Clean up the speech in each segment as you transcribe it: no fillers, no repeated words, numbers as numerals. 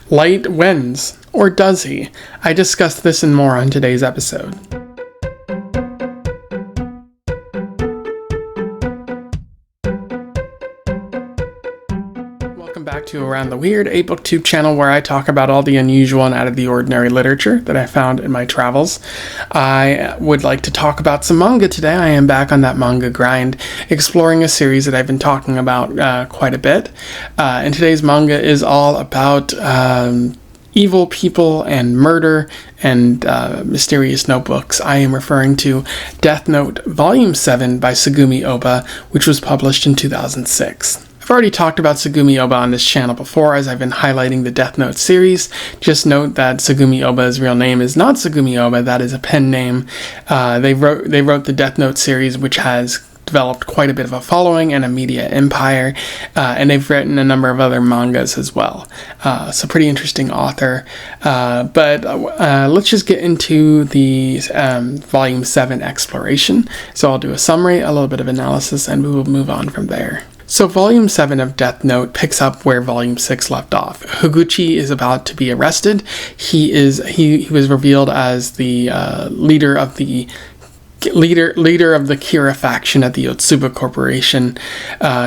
Light wins, or does he? I discuss this and more on today's episode. Welcome back to Around the Weird, a booktube channel where I talk about all the unusual and out of the ordinary literature that I found in my travels. I would like to talk about some manga today. I am back on that manga grind, exploring a series that I've been talking about quite a bit. And today's manga is all about evil people and murder and mysterious notebooks. I am referring to Death Note Volume 7 by Tsugumi Ohba, which was published in 2006. I've already talked about Tsugumi Ohba on this channel before, as I've been highlighting the Death Note series. Just note that Tsugumi Ohba's real name is not Tsugumi Ohba, that is a pen name. They wrote the Death Note series, which has developed quite a bit of a following and a media empire, and they've written a number of other mangas as well. So pretty interesting author. But let's just get into the Volume 7 exploration. So I'll do a summary, a little bit of analysis, and we will move on from there. So Volume 7 of Death Note picks up where Volume 6 left off. Higuchi is about to be arrested. He was revealed as the leader of the Kira faction at the Yotsuba Corporation.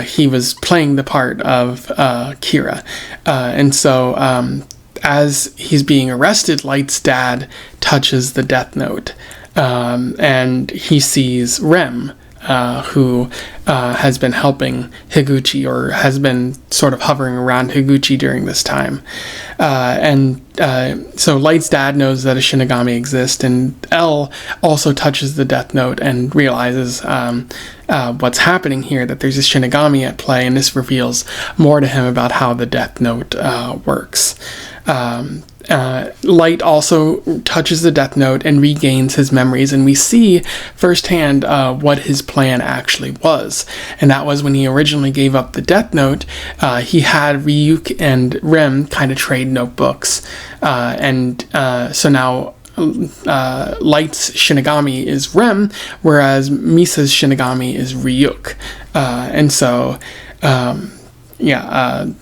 He was playing the part of Kira. And so as he's being arrested, Light's dad touches the Death Note. And he sees Rem, who has been helping Higuchi, or has been sort of hovering around Higuchi during this time. So Light's dad knows that a Shinigami exists, and L also touches the Death Note and realizes what's happening here, that there's a Shinigami at play, and this reveals more to him about how the Death Note works. Light also touches the Death Note and regains his memories, and we see firsthand what his plan actually was. And that was when he originally gave up the Death Note, he had Ryuk and Rem kind of trade notebooks. So now Light's Shinigami is Rem, whereas Misa's Shinigami is Ryuk.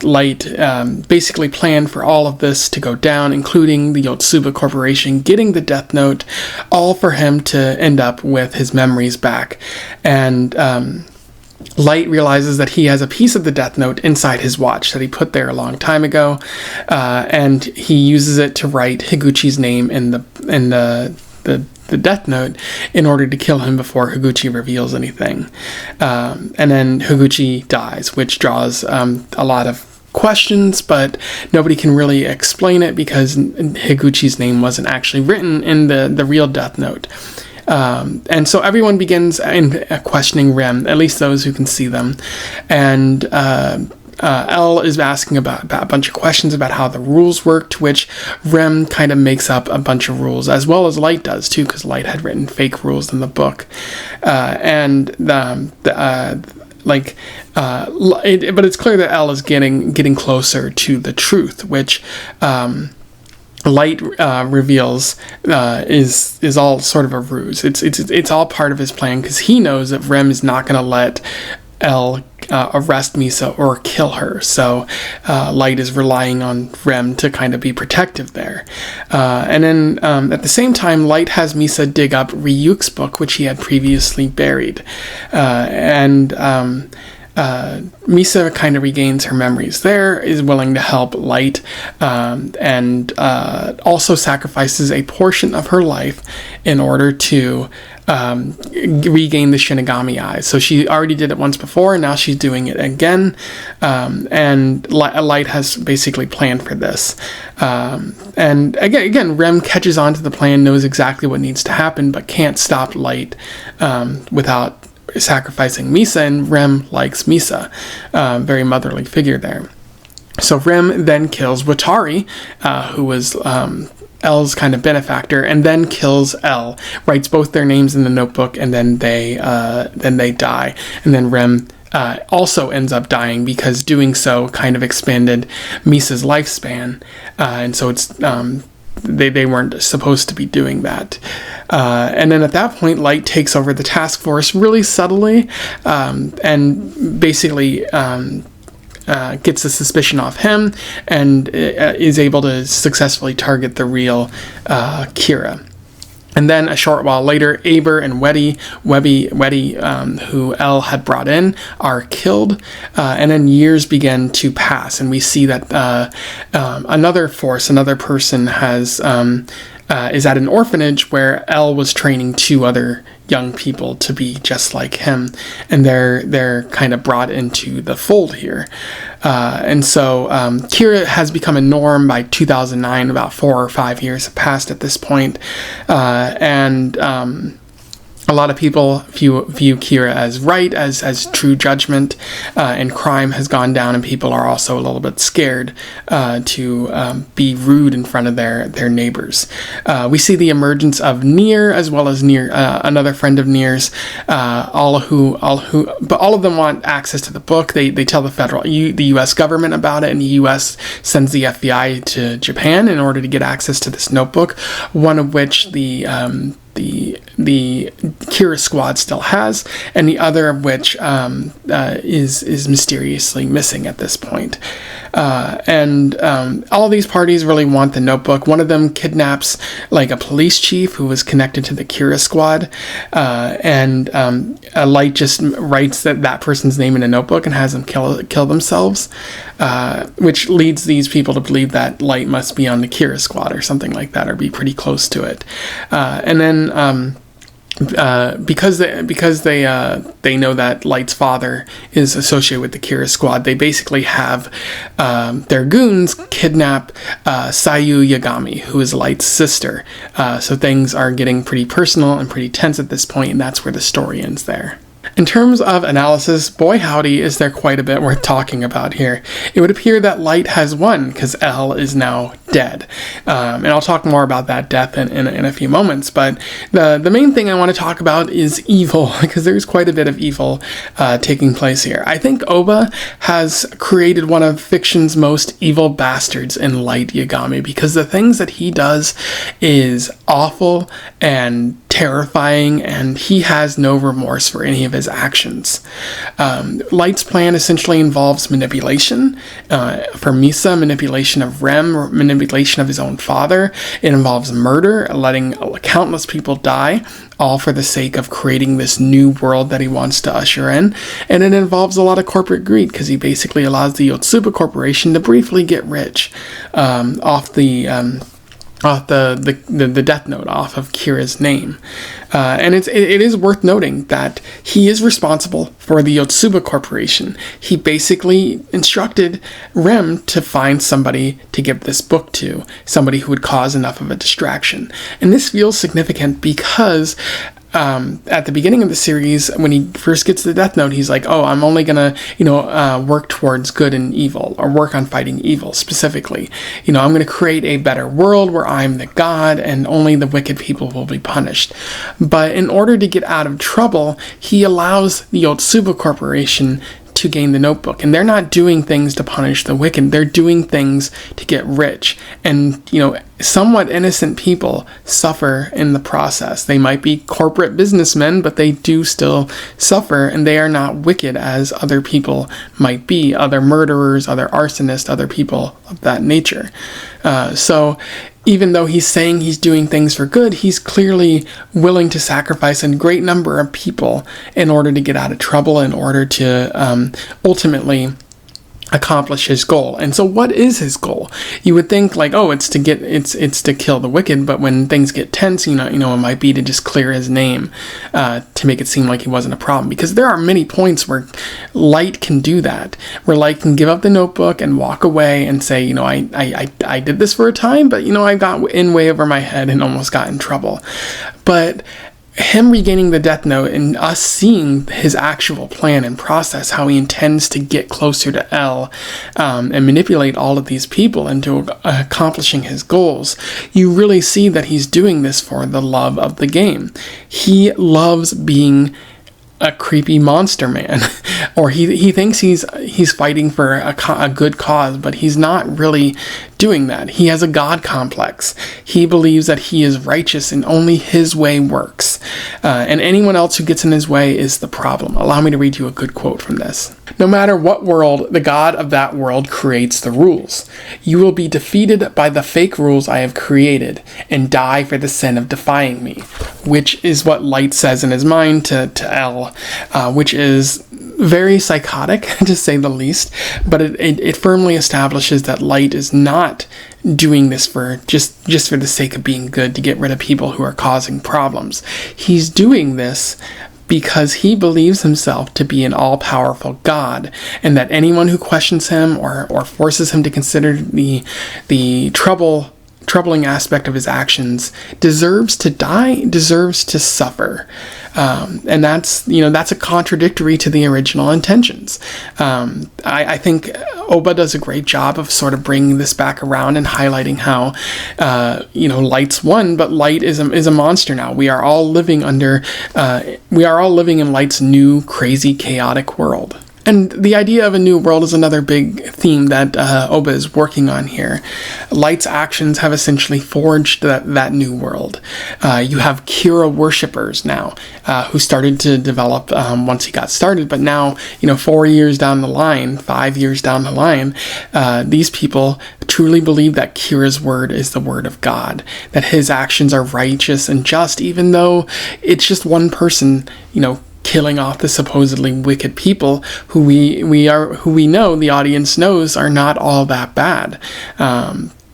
Light basically planned for all of this to go down, including the Yotsuba Corporation getting the Death Note, all for him to end up with his memories back. And Light realizes that he has a piece of the Death Note inside his watch that he put there a long time ago, and he uses it to write Higuchi's name in the Death Note in order to kill him before Higuchi reveals anything. And then Higuchi dies, which draws a lot of questions, but nobody can really explain it because Higuchi's name wasn't actually written in the real Death Note. And so everyone begins questioning Rem, at least those who can see them. And L is asking about a bunch of questions about how the rules work, to which Rem kind of makes up a bunch of rules, as well as Light does too, because Light had written fake rules in the book. But it's clear that L is getting closer to the truth, which Light reveals is all sort of a ruse. It's all part of his plan, because he knows that Rem is not going to let L arrest Misa or kill her, so Light is relying on Rem to kind of be protective there. And then at the same time, Light has Misa dig up Ryuk's book, which he had previously buried. Misa kind of regains her memories there, is willing to help Light, and also sacrifices a portion of her life in order to regain the Shinigami eyes. So she already did it once before, and now she's doing it again. And Light has basically planned for this. And again, Rem catches on to the plan, knows exactly what needs to happen, but can't stop Light without sacrificing Misa, and Rem likes Misa. Very motherly figure there. So Rem then kills Watari, who was L's kind of benefactor, and then kills L, writes both their names in the notebook, and then they die. And then Rem also ends up dying, because doing so kind of expanded Misa's lifespan, and so it's they weren't supposed to be doing that. And then at that point, Light takes over the task force really subtly, and basically gets the suspicion off him and is able to successfully target the real Kira. And then a short while later, Aber and Webby, who Elle had brought in, are killed. And then years begin to pass. And we see that another person is at an orphanage where Elle was training 2 other young people to be just like him, and they're kind of brought into the fold here. And so Kira has become a norm by 2009. About 4 or 5 years have passed at this point, and a lot of people view Kira as right, as true judgment, and crime has gone down, and people are also a little bit scared to be rude in front of their neighbors. We see the emergence of Nier, as well as another friend of Nier's, but all of them want access to the book. They tell the U.S. government about it, and the U.S. sends the FBI to Japan in order to get access to this notebook, one of which the Kira squad still has, and the other of which is mysteriously missing at this point. And all these parties really want the notebook. One of them kidnaps like a police chief who was connected to the Kira squad, and Light just writes that person's name in a notebook and has them kill themselves, which leads these people to believe that Light must be on the Kira squad or something like that, or be pretty close to it. And then because they know that Light's father is associated with the Kira squad, they basically have their goons kidnap Sayu Yagami, who is Light's sister. So things are getting pretty personal and pretty tense at this point, and that's where the story ends there. In terms of analysis, boy howdy is there quite a bit worth talking about here. It would appear that Light has won because Elle is now dead. And I'll talk more about that death in a few moments. But the main thing I want to talk about is evil, because there's quite a bit of evil taking place here. I think Ohba has created one of fiction's most evil bastards in Light Yagami, because the things that he does is awful and terrifying, and he has no remorse for any of his actions. Light's plan essentially involves manipulation. For Misa, manipulation of Rem, manipulation of his own father. It involves murder, letting countless people die, all for the sake of creating this new world that he wants to usher in. And it involves a lot of corporate greed, because he basically allows the Yotsuba Corporation to briefly get rich off the death note, off of Kira's name. And it is worth noting that he is responsible for the Yotsuba Corporation. He basically instructed Rem to find somebody to give this book to, somebody who would cause enough of a distraction. And this feels significant because at the beginning of the series, when he first gets the Death Note, he's like, oh, I'm only gonna, work towards good and evil, or work on fighting evil specifically. I'm gonna create a better world where I'm the god and only the wicked people will be punished. But in order to get out of trouble, he allows the Yotsuba Corporation to gain the notebook, and they're not doing things to punish the wicked, they're doing things to get rich. And somewhat innocent people suffer in the process. They might be corporate businessmen, but they do still suffer, and they are not wicked as other people might be, other murderers, other arsonists, other people of that nature. So even though he's saying he's doing things for good, he's clearly willing to sacrifice a great number of people in order to get out of trouble, in order to ultimately accomplish his goal. And so what is his goal? You would think like, oh, it's to kill the wicked, but when things get tense, it might be to just clear his name, to make it seem like he wasn't a problem. Because there are many points where Light can do that, where Light can give up the notebook and walk away and say, I did this for a time, but I got in way over my head and almost got in trouble. But him regaining the Death Note and us seeing his actual plan and process, how he intends to get closer to Elle and manipulate all of these people into accomplishing his goals, you really see that he's doing this for the love of the game. He loves being a creepy monster man, or he thinks he's fighting for a good cause, but he's not really doing that. He has a god complex. He believes that he is righteous and only his way works. and anyone else who gets in his way is the problem. Allow me to read you a good quote from this. No matter what world, the God of that world creates the rules. You will be defeated by the fake rules I have created and die for the sin of defying me, which is what Light says in his mind to L, which is very psychotic, to say the least, but it firmly establishes that Light is not doing this for just for the sake of being good, to get rid of people who are causing problems. He's doing this because he believes himself to be an all-powerful God, and that anyone who questions him or forces him to consider the troubling aspect of his actions deserves to die, deserves to suffer. And that's a contradictory to the original intentions. I think Ohba does a great job of sort of bringing this back around and highlighting how, Light's won, but Light is a monster now. We are all living in Light's new, crazy, chaotic world. And the idea of a new world is another big theme that Ohba is working on here. Light's actions have essentially forged that new world. You have Kira worshippers now, who started to develop once he got started, but now, 4 years down the line, 5 years down the line, these people truly believe that Kira's word is the word of God, that his actions are righteous and just, even though it's just one person, killing off the supposedly wicked people who we know, the audience knows, are not all that bad.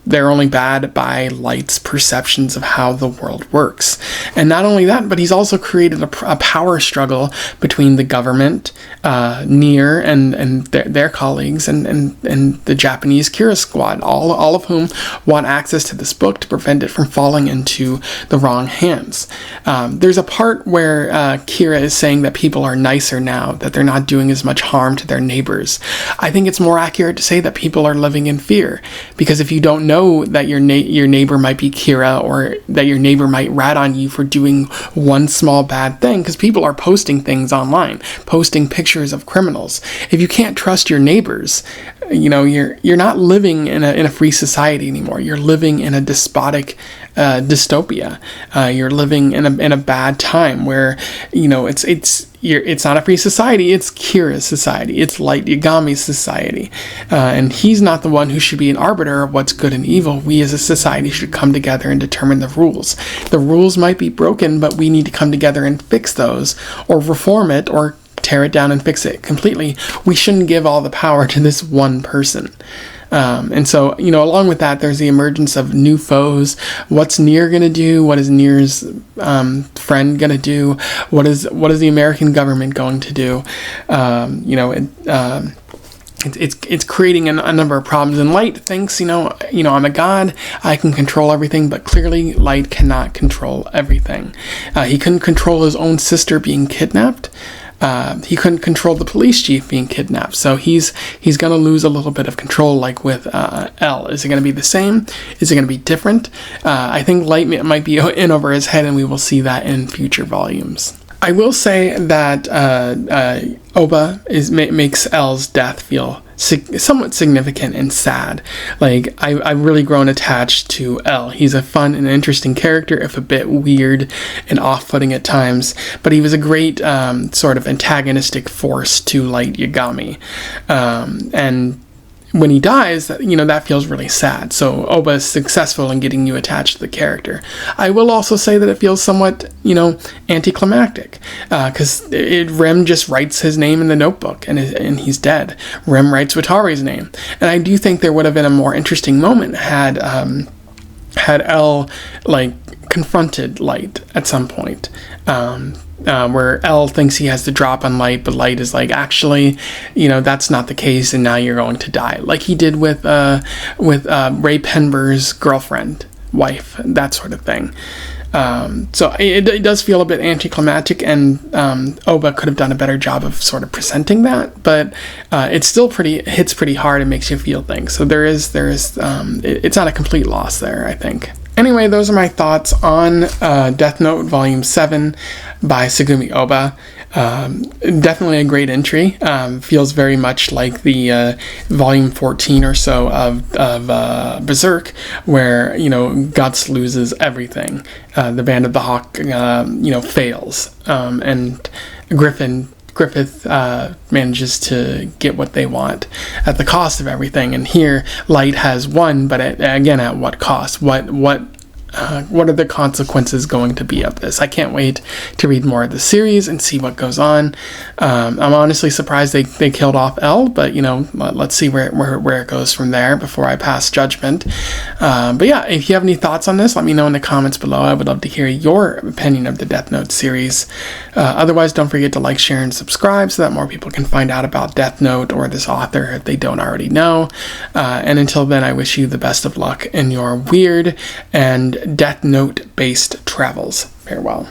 They're only bad by Light's perceptions of how the world works. And not only that, but he's also created a power struggle between the government, Nier, and their colleagues, and the Japanese Kira squad, all of whom want access to this book to prevent it from falling into the wrong hands. There's a part where Kira is saying that people are nicer now, that they're not doing as much harm to their neighbors. I think it's more accurate to say that people are living in fear, because if you don't know that your neighbor might be Kira, or that your neighbor might rat on you for doing one small bad thing, because people are posting things online, posting pictures of criminals. If you can't trust your neighbors, you're not living in a free society anymore. You're living in a despotic dystopia. You're living in a bad time where it's not a free society. It's Kira's society. It's Light Yagami's society, and he's not the one who should be an arbiter of what's good and evil. We as a society should come together and determine the rules. The rules might be broken, but we need to come together and fix those, or reform it, or tear it down and fix it completely. We shouldn't give all the power to this one person. And so, along with that, there's the emergence of new foes. What's Nier going to do? What is Nier's friend going to do? What is the American government going to do? It's creating a number of problems. And Light thinks, I'm a god, I can control everything, but clearly Light cannot control everything. He couldn't control his own sister being kidnapped. He couldn't control the police chief being kidnapped, so he's going to lose a little bit of control, like with L. Is it going to be the same? Is it going to be different? I think Light might be in over his head, and we will see that in future volumes. I will say that Ohba makes L's death feel somewhat significant and sad. Like, I've really grown attached to L. He's a fun and interesting character, if a bit weird and off-putting at times, but he was a great sort of antagonistic force to Light Yagami. And when he dies, that feels really sad. So Ohba is successful in getting you attached to the character. I will also say that it feels somewhat, anticlimactic, because Rem just writes his name in the notebook, and he's dead. Rem writes Watari's name, and I do think there would have been a more interesting moment had L confronted Light at some point. Where L thinks he has the drop on Light, but Light is like, actually, that's not the case, and now you're going to die, like he did with Ray Penber's girlfriend, wife, that sort of thing. So it does feel a bit anticlimactic, and Ohba could have done a better job of sort of presenting that, but it's still hits pretty hard and makes you feel things. So it's not a complete loss there, I think. Anyway, those are my thoughts on Death Note Volume 7 by Tsugumi Ohba. Definitely a great entry. Feels very much like the volume 14 or so of Berserk, where, Guts loses everything. The Band of the Hawk, fails. And Griffith manages to get what they want at the cost of everything. And here, Light has won, but again, at what cost? What are the consequences going to be of this? I can't wait to read more of the series and see what goes on. I'm honestly surprised they killed off L, but let's see where it goes from there before I pass judgment. But yeah, if you have any thoughts on this, let me know in the comments below. I would love to hear your opinion of the Death Note series. Otherwise, don't forget to like, share, and subscribe so that more people can find out about Death Note or this author if they don't already know. And until then, I wish you the best of luck in your weird and Death Note based travels. Farewell.